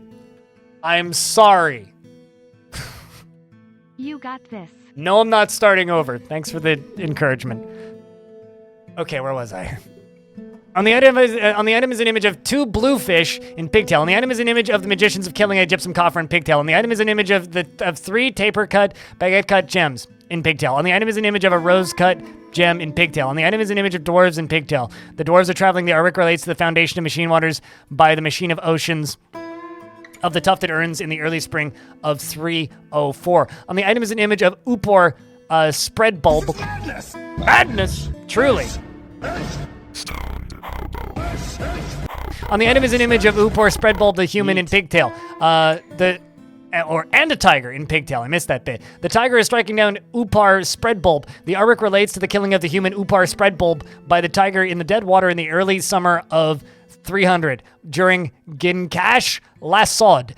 I'm sorry. You got this. No, I'm not starting over. Thanks for the encouragement. Okay, where was I? On the item is an image of 2 bluefish in pigtail. On the item is an image of the magicians of killing a gypsum coffer in pigtail. On the item is an image of 3 taper-cut, baguette-cut gems in pigtail. On the item is an image of a rose-cut gem in pigtail. On the item is an image of dwarves in pigtail. The dwarves are traveling. The artwork relates to the foundation of Machinewaters by the Machine of Oceans of the tufted urns in the early spring of 304. On the item is an image of Upor spread bulb. Madness! Truly. On the item is an image of Upor spread bulb, the human in pigtail. And a tiger in pigtail. I missed that bit. The tiger is striking down Upar spread bulb. The artwork relates to the killing of the human Upar spread bulb by the tiger in the dead water in the early summer of 300 during Ginkash Lasod,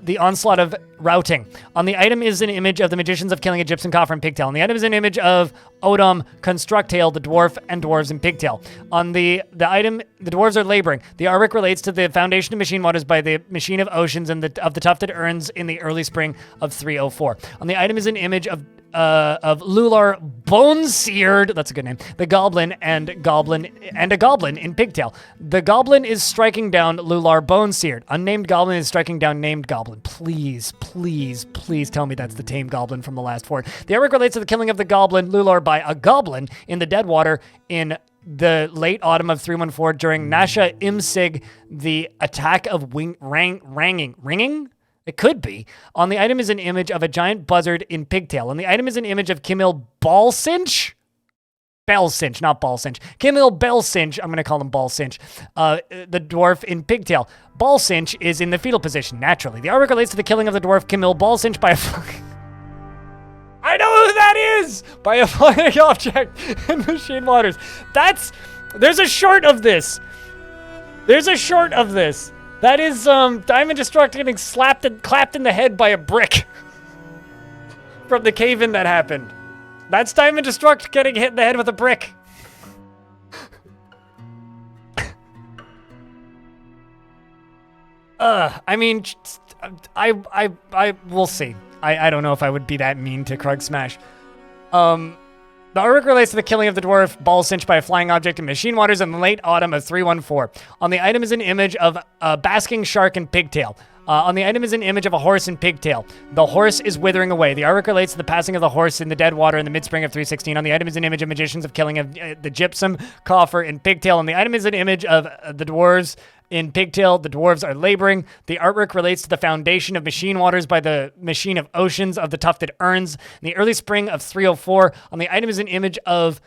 the onslaught of routing. On the item is an image of the magicians of killing a gypsum coffer in pigtail. On the item is an image of Odom Constructail, the dwarf, and dwarves in pigtail. On the item, the dwarves are laboring. The artwork relates to the foundation of Machinewaters by the Machine of Oceans and of the tufted urns in the early spring of 304. On the item is an image of Lular Bone-Seared, that's a good name, the goblin and a goblin in pigtail. The goblin is striking down Lular Bone-Seared. Unnamed goblin is striking down named goblin. Please, please, please tell me that's the tame goblin from the last fort. The artwork relates to the killing of the goblin Lular by a goblin in the dead water in the late autumn of 314 during Nasha Imsig, the attack of ringing? It could be. On the item is an image of a giant buzzard in pigtail. On the item is an image of Kimil Bellcinch, not Ballcinch. Kimil Bellcinch, I'm going to call him Ballcinch, the dwarf in pigtail. Ballcinch is in the fetal position, naturally. The artwork relates to the killing of the dwarf Kimil Ballcinch by a I know who that is! By a flying object in Machinewaters. There's a short of this. That is Diamond Destruct getting clapped in the head by a brick from the cave-in that happened. That's Diamond Destruct getting hit in the head with a brick. I mean, I will see. I don't know if I would be that mean to Krug Smash. The artwork relates to the killing of the dwarf Ballcinch by a flying object in Machinewaters in the late autumn of 314. On the item is an image of a basking shark in pigtail. On the item is an image of a horse in pigtail. The horse is withering away. The artwork relates to the passing of the horse in the dead water in the mid-spring of 316. On the item is an image of magicians of killing of the gypsum coffer in pigtail. On the item is an image of the dwarves in pigtail. The dwarves are laboring. The artwork relates to the foundation of Machinewaters by the Machine of Oceans of the tufted urns in the early spring of 304. On the item is an image of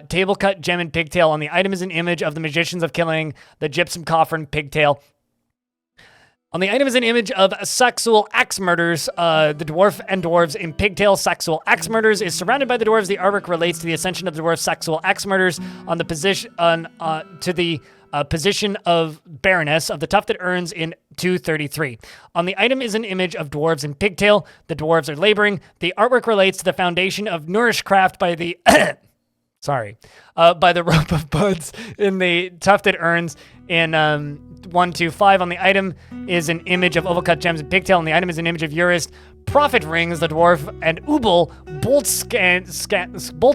table cut gem in pigtail. On the item is an image of the magicians of killing the gypsum coffer in pigtail. On the item is an image of Saxual Axe Murders, the dwarf and dwarves in pigtail. Saxual Axe Murders is surrounded by the dwarves. The artwork relates to the ascension of the dwarf Saxual Axe Murders on the position to the position of Baroness of the tufted urns in 233. On the item is an image of dwarves in pigtail. The dwarves are laboring. The artwork relates to the foundation of Nourishcraft by the by the rope of buds in the tufted urns in 125. On the item is an image of oval-cut gems in pigtail. On the item is an image of Urist, Prophet Rings, the dwarf, and Ubel, bolts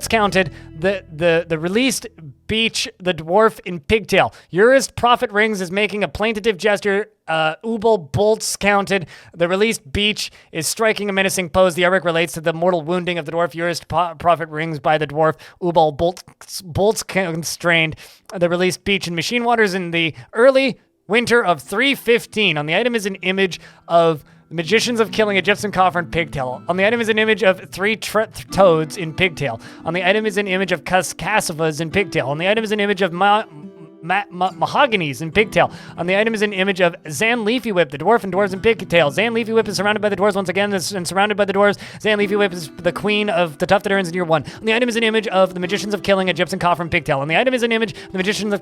counted, the released beach, the dwarf in pigtail. Urist, Prophet Rings is making a plaintive gesture. Ubel, bolts counted. The released beach is striking a menacing pose. The artwork relates to the mortal wounding of the dwarf. Urist, Prophet Rings by the dwarf. Ubel, bolts constrained. The released beach in Machinewaters in the early winter of 315. On the item is an image of the magicians of killing a gypsum coffer in pigtail. On the item is an image of 3 toads in pigtail. On the item is an image of Cassavas in pigtail. On the item is an image of Mahoganies in Pigtail. On the item is an image of Zan Leafy Whip, the dwarf and dwarves in Pigtail. Zan Leafy Whip is surrounded by the dwarves once again and surrounded by the dwarves. Zan Leafy Whip is the queen of the Tufted Urns in year 1. On the item is an image of the Magicians of Killing, a Gypsum Coffer in Pigtail. On the item is an image of the Magicians of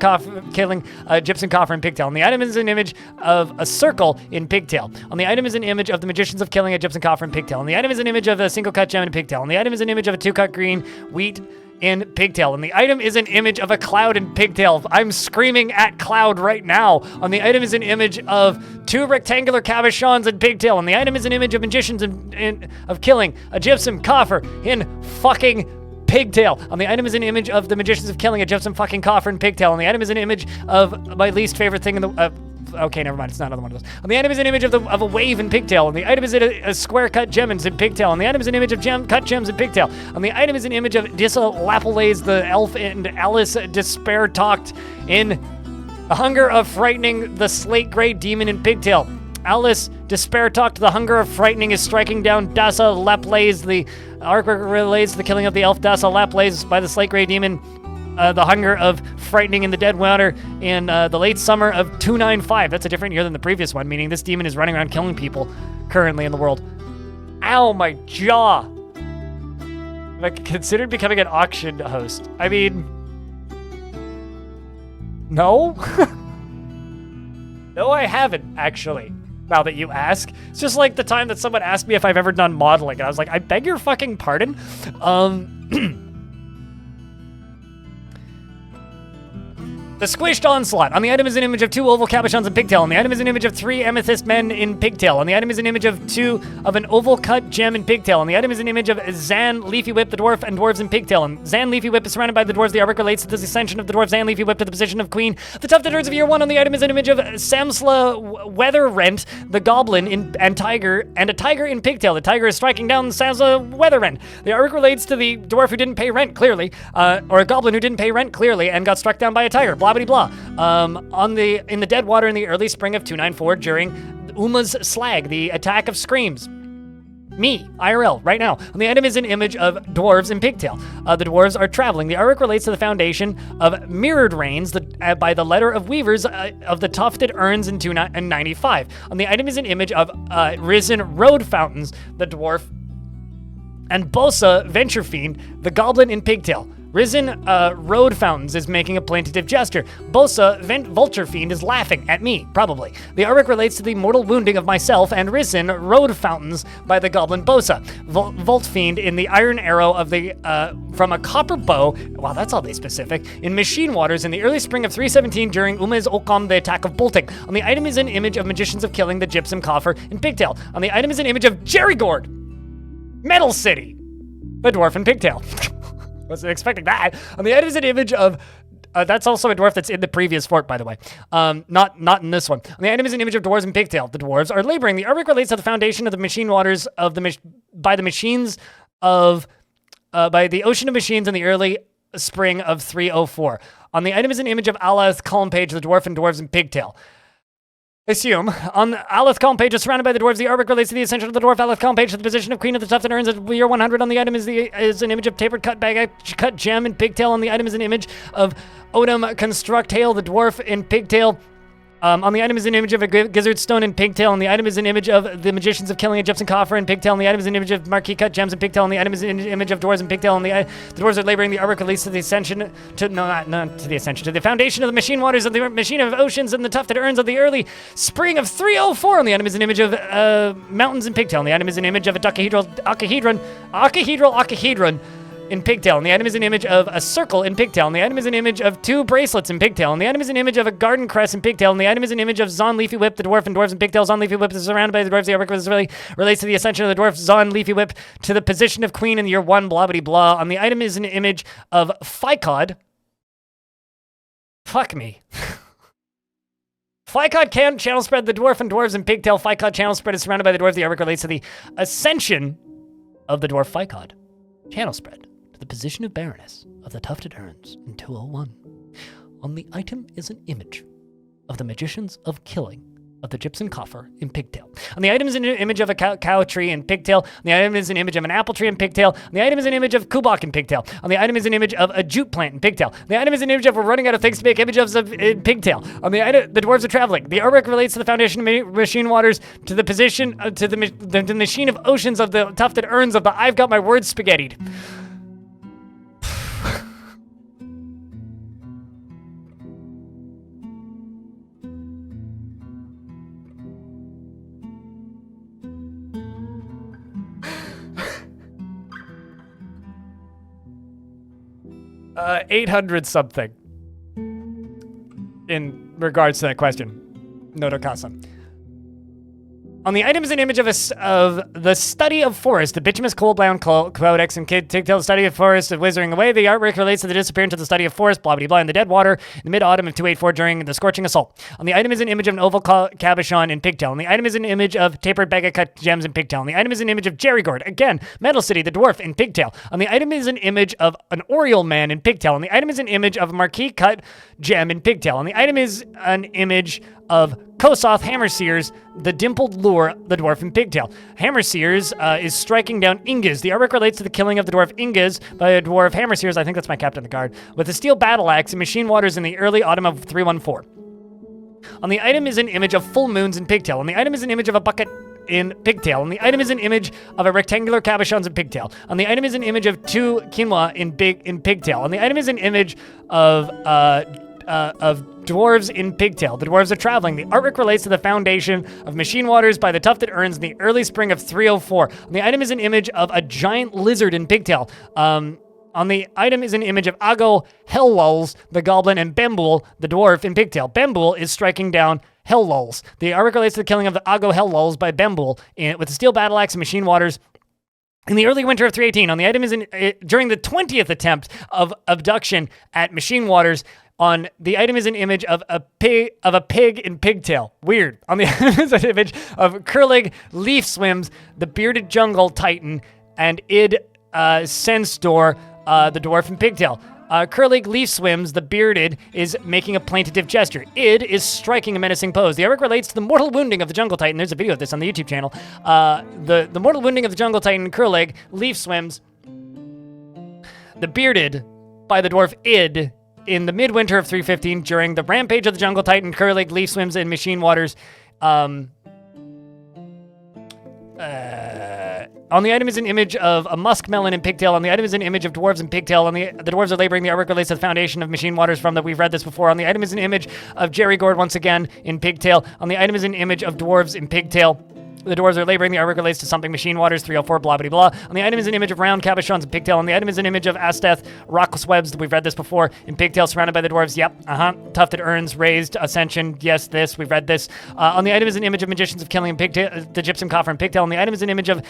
Killing, a Gypsum Coffer in Pigtail. On the item is an image of a circle in Pigtail. On the item is an image of the Magicians of Killing, a Gypsum Coffer in Pigtail. On the item is an image of a single cut gem in Pigtail. On the item is an image of a 2-cut green wheat in Pigtail. And the item is an image of a cloud in Pigtail. I'm screaming at cloud right now. On the item is an image of 2 rectangular cabochons in Pigtail. And the item is an image of Magicians of Killing, a Gypsum Coffer in fucking Pigtail. On the item is an image of the Magicians of Killing, a Gypsum fucking Coffer in Pigtail. On the item is an image of my least favorite thing in the... okay, never mind. It's not another one of those. On the item is an image of a wave in Pigtail. On the item is a square cut gems in Pigtail. On the item is an image of cut gems in Pigtail. On the item is an image of Dissa Lapalaise, the elf, and Alice Despair Talked in The Hunger of Frightening the Slate Gray Demon in Pigtail. Alice Despair Talked, the Hunger of Frightening is striking down Dassa Lapalaise. The artwork relates to the killing of the elf Dassa Lapalaise by the Slate Gray Demon. The Hunger of Frightening in the Dead Water in the late summer of 295. That's a different year than the previous one, meaning this demon is running around killing people currently in the world. Ow, my jaw. Have I considered becoming an auction host? I mean, no? No, I haven't, actually. Now that you ask. It's just like the time that someone asked me if I've ever done modeling, and I was like, I beg your fucking pardon? The Squished Onslaught. On the item is an image of 2 oval cabochons in Pigtail. On the item is an image of 3 amethyst men in Pigtail. On the item is an image of an oval cut gem in Pigtail. On the item is an image of Zan Leafy Whip, the dwarf, and dwarves in Pigtail. And Zan Leafy Whip is surrounded by the dwarves. The artwork relates to the ascension of the dwarf Zan Leafy Whip to the position of queen. The Tufted Urns of year 1. On the item is an image of Samsla Weather Rent, the goblin and tiger, and a tiger in Pigtail. The tiger is striking down Samsla Weather Rent. The artwork relates to the dwarf who didn't pay rent, clearly, or a goblin who didn't pay rent, clearly, and got struck down by a tiger. Blah, blah, blah. In the dead water in the early spring of 294 during Uma's Slag, the attack of screams. Me, IRL, right now. On the item is an image of dwarves in Pigtail. The dwarves are traveling. The artwork relates to the foundation of Mirrored Rains by the letter of weavers of the Tufted Urns in 295. On the item is an image of Risen Road Fountains, the dwarf, and Bosa Venture Fiend, the goblin in Pigtail. Risen Road Fountains is making a plaintive gesture. Bosa Vulture Fiend is laughing at me, probably. The artwork relates to the mortal wounding of myself and Risen Road Fountains by the goblin Bosa. Volt Fiend in the iron arrow of the from a copper bow. Wow, that's oddly specific. In Machinewaters in the early spring of 317 during Uma's Okam, the attack of bolting. On the item is an image of Magicians of Killing, the Gypsum Coffer in Pigtail. On the item is an image of Jerry Gord, Metal City, the dwarf in Pigtail. Wasn't expecting that. On the item is an image of, that's also a dwarf that's in the previous fort, by the way. Not in this one. On the item is an image of dwarves in Pigtail. The dwarves are laboring. The artwork relates to the foundation of the Machinewaters of by the Ocean of Machines in the early spring of 304. On the item is an image of Aleth column page, the dwarf and dwarves in Pigtail. Assume. On the Aleth column page is surrounded by the dwarves. The artwork relates to the ascension of the dwarf Aleth column page to the position of Queen of the Tufted Urns at year 100. On the item is an image of tapered cut gem in Pigtail. On the item is an image of Odom Construct Hail, the dwarf in Pigtail. On the item is an image of a gizzard stone in Pigtail. On the item is an image of the Magicians of Killing, a Gypsum Coffer in Pigtail. On the item is an image of marquee cut gems in Pigtail. On the item is an image of dwarves in Pigtail. On the dwarves are laboring. The artwork relates to the ascension to the foundation of the Machinewaters of the Machine of Oceans and the Tufted Urns of the early spring of 304. On the item is an image of mountains in Pigtail. On the item is an image of a octahedron in Pigtail. And the item is an image of a circle in Pigtail. And the item is an image of 2 bracelets in Pigtail. And the item is an image of a garden crest in Pigtail. And the item is an image of Zon Leafy Whip, the dwarf and dwarves in Pigtail. Zon Leafy Whip is surrounded by the dwarves. The artwork relates to the ascension of the dwarf Zon Leafy Whip to the position of queen in year 1, blah, blah, blah. On the item is an image of Ficod. Fuck me. Ficod can channel spread, the dwarf and dwarves in Pigtail. Ficod channel spread is surrounded by the dwarves. The artwork relates to the ascension of the dwarf Ficod. Channel spread to the position of Baroness of the Tufted Urns in 201. On the item is an image of the Magicians of Killing, of the gypsum coffer in pigtail. On the item is an image of a cow tree in pigtail. On the item is an image of an apple tree in pigtail. On the item is an image of kubak in pigtail. On the item is an image of a jute plant in pigtail. On the item is an image of we're running out of things to make images of in pigtail. On the item, the dwarves are traveling. The artwork relates to the foundation of Machinewaters, to the position, to the machine of oceans, of the tufted urns, of the I've got my words spaghettied. 800 something in regards to that question. Notokasa. On the item is an image of the study of forest, the bituminous coal-bound codex, and pigtail, the study of forest of withering away. The artwork relates to the disappearance of the study of forest, blah, blah, blah, in the dead water in the mid-autumn of 284 during the scorching assault. On the item is an image of an oval cabochon in pigtail. On the item is an image of tapered bega-cut gems in pigtail. On the item is an image of Jerrygord, again, Metal City, the dwarf, in pigtail. On the item is an image of an Oriole man in pigtail. On the item is an image of a marquee-cut gem in pigtail. On the item is an image of Kosoth Hammerseers, the dimpled lure, the dwarf in pigtail. Hammerseers is striking down Ingas. The artwork relates to the killing of the dwarf Ingas by a dwarf Hammerseers, I think that's my captain of the guard, with a steel battle axe in Machinewaters in the early autumn of 314. On the item is an image of full moons in pigtail. On the item is an image of a bucket in pigtail. On the item is an image of a rectangular cabochons in pigtail. On the item is an image of two quinoa in pigtail. On the item is an image of dwarves in pigtail. The dwarves are traveling. The artwork relates to the foundation of Machinewaters by the tufted urns in the early spring of 304. On the item is an image of a giant lizard in pigtail. On the item is an image of Ago Hellulls, the goblin, and Bembul, the dwarf, in pigtail. Bembul is striking down Hellulls. The artwork relates to the killing of the Ago Hellulls by Bembul with a steel battle axe in Machinewaters in the early winter of 318. On the item is during the 20th attempt of abduction at Machinewaters. On the item is an image of a pig in pigtail. Weird. On the item is an image of Curlig Leaf Swims, the bearded jungle titan, and Id Senstor, the dwarf in pigtail. Curlig Leaf Swims, the bearded, is making a plaintive gesture. Id is striking a menacing pose. The artwork relates to the mortal wounding of the jungle titan. There's a video of this on the YouTube channel. The mortal wounding of the jungle titan, Curlig Leaf Swims, the bearded, by the dwarf Id, in the midwinter of 315 during the rampage of the jungle titan, Curlig Leaf Swims in Machinewaters. On the item is an image of a muskmelon in pigtail. On the item is an image of dwarves in pigtail. On the dwarves are laboring. The artwork relates to the foundation of Machinewaters from that we've read this before. On the item is an image of Jerrygord once again in pigtail. On the item is an image of dwarves in pigtail. The dwarves are laboring. The artwork relates to something Machinewaters 304, blah, blah, blah. On the item is an image of round cabochons in pigtail. On the item is an image of Asteth, rockless webs. We've read this before. In pigtail, surrounded by the dwarves. Yep. Tufted urns, raised, ascension. Yes, this. We've read this. On the item is an image of magicians of killing in pigtail, the gypsum coffer in pigtail. On the item is an image of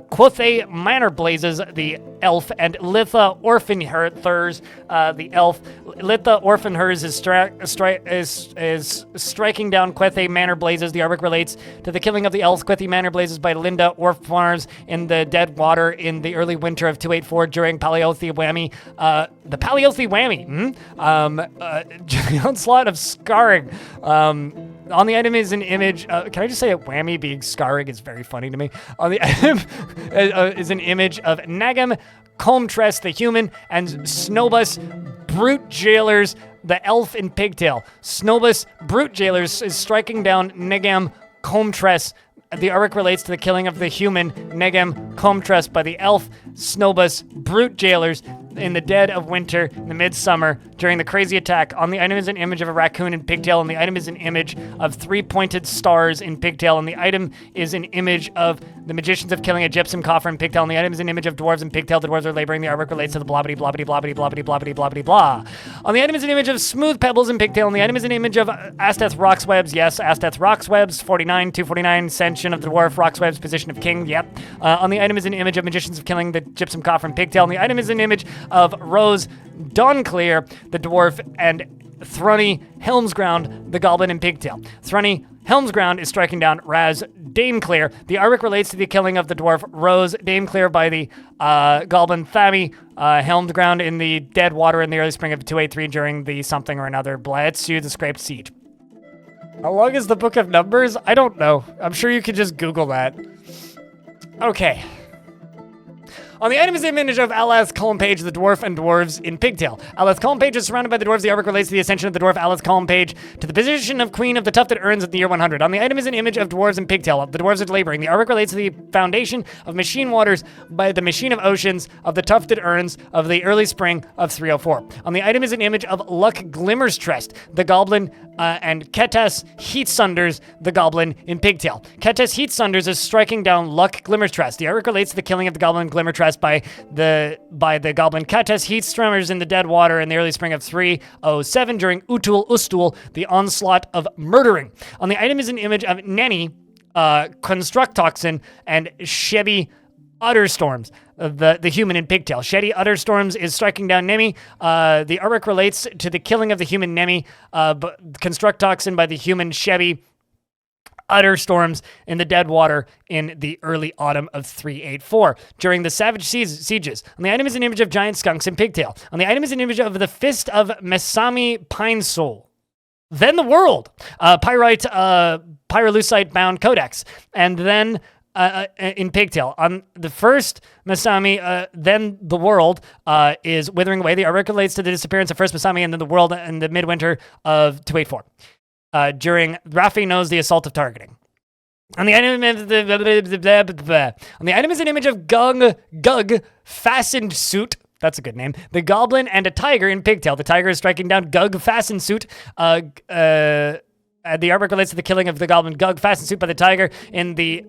Quothe Manor Blazes, the elf, and Litha Orphanhers, the elf. Litha Orphanhers is striking down Quethe Manor Blazes. The artwork relates to the killing of the elf Quethe Manor Blazes by Linda Orphanhers in the dead water in the early winter of 284 during Paleothi Whammy. The Paleothi Whammy. The onslaught of scarring. On the item is an image. Can I just say a whammy being scarring is very funny to me. On the item is an image of Nagam Comtress, the human, and Snobus Brute Jailers, the elf in pigtail. Snobus Brute Jailers is striking down Nagam Comtress. The artwork relates to the killing of the human, Negem Comtress, by the elf, Snobus Brute Jailers in the dead of winter, in the midsummer, during the crazy attack. On the item is an image of a raccoon in pigtail, and the item is an image of three pointed stars in pigtail, and the item is an image of the magicians of killing a gypsum coffer in pigtail, and the item is an image of dwarves in pigtail. The dwarves are laboring. The artwork relates to the blobbity, blobbity, blobbity, blobbity, blobbity, blobbity, blah. On the item is an image of smooth pebbles in pigtail, and the item is an image of Asteth Rocks Webs. Yes, Asteth Rocks Webs, 49, 249, ascension of the dwarf, Rocks Webs, position of king. Yep. On the item is an image of magicians of killing the gypsum coffer in pigtail, and the item is an image of Rose Dawnclear, the dwarf, and Thrunny Helmsground, the goblin in pigtail. Thrunny Helmsground is striking down Raz Dameclear. The artwork relates to the killing of the dwarf Rose Dameclear by the goblin Thami Helmsground in the dead water in the early spring of 283 during the something or another Bletsu, the Scraped Siege. How long is the Book of Numbers? I don't know. I'm sure you could just Google that. Okay. On the item is the image of Aleth's column page, the dwarf and dwarves in pigtail. Aleth's column page is surrounded by the dwarves. The artwork relates to the ascension of the dwarf Aleth's column page to the position of queen of the tufted urns at the year 100. On the item is an image of dwarves in pigtail. The dwarves are laboring. The artwork relates to the foundation of Machinewaters by the machine of oceans of the tufted urns of the early spring of 304. On the item is an image of Luck Glimmer's Trest, the goblin, and Ketas Heatsunders, the goblin in pigtail. Ketas Heatsunders is striking down Luck Glimmer's Trest. The artwork relates to the killing of the goblin Glimmer Trest by the goblin Ketas Heatstrummers in the dead water in the early spring of 307 during Utul Ustul, the onslaught of murdering. On the item is an image of Nenny, Constructoxin, and Shebi Utterstorms, the human in pigtail. Shedi Utterstorms is striking down Nemi. The artwork relates to the killing of the human Nemi, Constructoxin by the human Shebi Utterstorms in the dead water in the early autumn of 384 during the savage sieges. On the item is an image of giant skunks in pigtail. On the item is an image of the fist of Mesami Pine Soul. Then the world, pyrolusite bound codex, and then in pigtail. On the first Masami, then the world is withering away. The artwork relates to the disappearance of first Masami and then the world in the midwinter of 284. During Rafi knows the assault of targeting. On the item is an image of Gug fastened suit. That's a good name. The goblin and a tiger in pigtail. The tiger is striking down Gug fastened suit. The artwork relates to the killing of the goblin Gug fastened suit by the tiger in the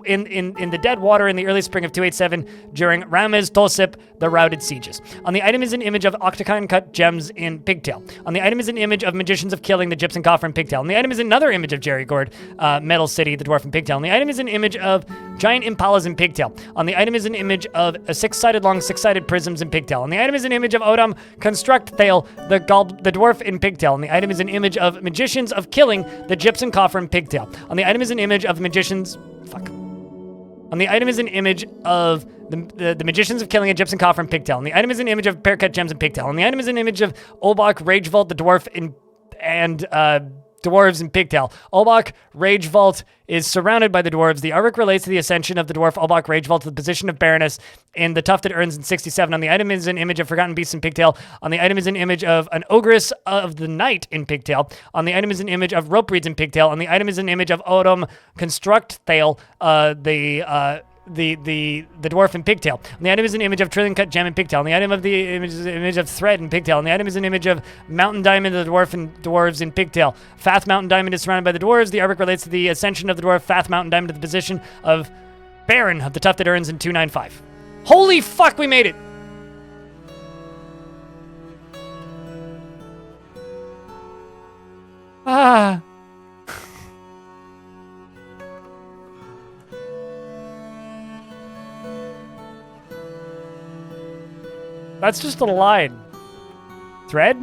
in the dead water in the early spring of 287 during Ramez Tosip, the routed sieges. On the item is an image of octagon cut gems in pigtail. On the item is an image of magicians of killing the gypsum coffer in pigtail. On the item is another image of Jerry Gord, Metal City, the dwarf in pigtail. On the item is an image of giant impalas in pigtail. On the item is an image of a six-sided prisms in pigtail. On the item is an image of Odom Construct Thale, the dwarf in pigtail. On the item is an image of magicians of killing the gypsum coffer in pigtail. On the item is an image of magicians. On the item is an image of the magicians of killing a gypsum coffer in pigtail. On the item is an image of pear-cut gems in pigtail. On the item is an image of Olbach Ragevault, the dwarf and dwarves in pigtail. Olbach Ragevault is surrounded by the dwarves. The artwork relates to the ascension of the dwarf Olbach Ragevault to the position of Baroness in the tufted urns in 67. On the item is an image of forgotten beasts in pigtail. On the item is an image of an ogress of the night in pigtail. On the item is an image of rope reeds in pigtail. On the item is an image of Odom Construct Thale, the dwarf in pigtail. On the item is an image of trillion cut gem in pigtail. On the item of the image is an image of thread in pigtail. On the item is an image of mountain diamond of the dwarf and dwarves in pigtail. Fath mountain diamond is surrounded by the dwarves. The artwork relates to the ascension of the dwarf Fath mountain diamond to the position of Baron of the tufted urns in 295. Holy fuck, we made it! Ah. That's just a line. Thread?